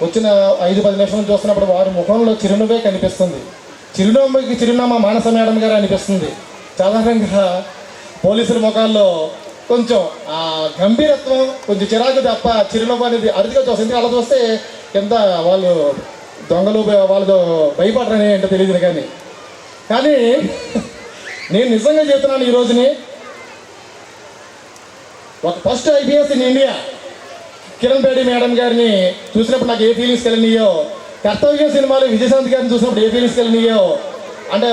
వచ్చిన 5-10 నిమిషాలు చూస్తున్నప్పుడు వారి ముఖంలో చిరునవ్వే కనిపిస్తుంది. చిరునామా మానస మేడం గారు అనిపిస్తుంది. సాధారణంగా పోలీసుల ముఖాల్లో కొంచెం ఆ గంభీరత్వం, కొంచెం చిరాకు తప్ప చిరునవ్వు అనేది అరుదుగా చూస్తుంది. అలా చూస్తే ఎంత వాళ్ళు దొంగలు వాళ్ళు భయపడరని ఏంటో తెలియదు. కానీ నేను నిజంగా చెప్తున్నాను, ఈ రోజుని ఒక first IPS in India Kiran Bedi madam గారిని చూసినప్పుడు నాకు ఏ ఫీలింగ్స్ కలిగినాయో, కర్తవ్యం సినిమాలో విజయశాంతి గారిని చూసినప్పుడు ఏ ఫీలింగ్స్ కలిగినాయో, అంటే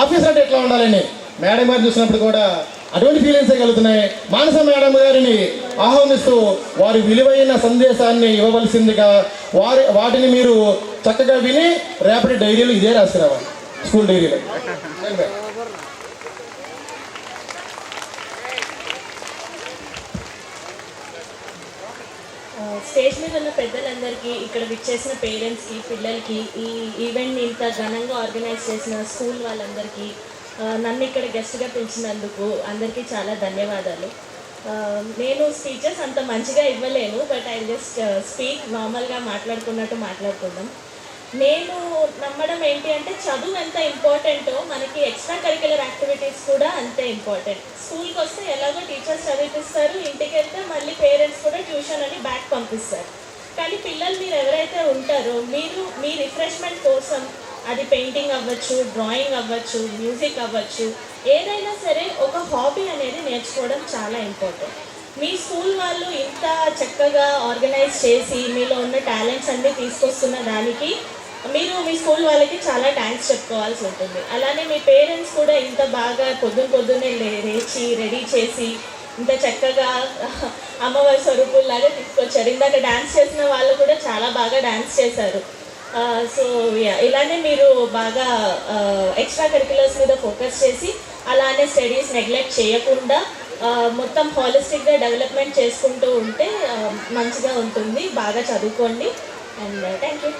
ఆఫీసర్ అంటే ఎట్లా ఉండాలని మేడం గారిని చూసినప్పుడు కూడా అటువంటి ఫీలింగ్సే కలుగుతున్నాయి. మానస మేడం గారిని ఆహ్వానిస్తూ వారి విలువైన సందేశాన్ని ఇవ్వవలసిందిగా వాటిని మీరు చక్కగా విని రేపటి డైరీలో ఇదే రాసిరావాలి, స్కూల్ డైరీలో. స్టేజ్ మీద ఉన్న పెద్దలందరికీ, ఇక్కడ విచ్చేసిన పేరెంట్స్కి, పిల్లలకి, ఈ ఈవెంట్ని ఇంత ఘనంగా ఆర్గనైజ్ చేసిన స్కూల్ వాళ్ళందరికీ, నన్ను ఇక్కడ గెస్ట్గా పిలిచినందుకు అందరికీ చాలా ధన్యవాదాలు. నేను స్పీచెస్ అంత మంచిగా ఇవ్వలేను, బట్ ఐ జస్ట్ స్పీక్ నార్మల్గా మాట్లాడుకున్నట్టు మాట్లాడుకుందాం. నేను నమ్మడం ఏంటి అంటే, చదువు ఎంత ఇంపార్టెంటో మనకి ఎక్స్ట్రా కరిక్యులర్ యాక్టివిటీస్ కూడా అంతే ఇంపార్టెంట్. స్కూల్కి వస్తే ఎలాగో టీచర్స్ చదివిపిస్తారు, ఇంటికి వెళ్తే మళ్ళీ పేరెంట్స్ కూడా ట్యూషన్ అని బ్యాక్ పంపిస్తారు. కానీ పిల్లలు మీరు ఎవరైతే ఉంటారో, మీరు మీ రిఫ్రెష్మెంట్ కోసం, అది పెయింటింగ్ అవ్వచ్చు, డ్రాయింగ్ అవ్వచ్చు, మ్యూజిక్ అవ్వచ్చు, ఏదైనా సరే ఒక హాబీ అనేది నేర్చుకోవడం చాలా ఇంపార్టెంట్. మీ స్కూల్ వాళ్ళు ఇంత చక్కగా ఆర్గనైజ్ చేసి మీలో ఉన్న టాలెంట్స్ అన్నీ తీసుకొస్తున్న దానికి మీరు మీ స్కూల్ వాళ్ళకి చాలా థ్యాంక్స్ చెప్పుకోవాల్సి ఉంటుంది. అలానే మీ పేరెంట్స్ కూడా ఇంత బాగా పొద్దున్నే లేచి రెడీ చేసి ఇంత చక్కగా అమ్మవారి స్వరూపుల్లాగా తీసుకొచ్చారు. ఇందాక డ్యాన్స్ చేసిన వాళ్ళు కూడా చాలా బాగా డ్యాన్స్ చేశారు. సో ఇలానే మీరు బాగా ఎక్స్ట్రా కరిక్యులర్స్ మీద ఫోకస్ చేసి, అలానే స్టడీస్ నెగ్లెక్ట్ చేయకుండా మొత్తం హాలిస్టిక్గా డెవలప్మెంట్ చేసుకుంటూ ఉంటే మంచిగా ఉంటుంది. బాగా చదువుకోండి. And thank you.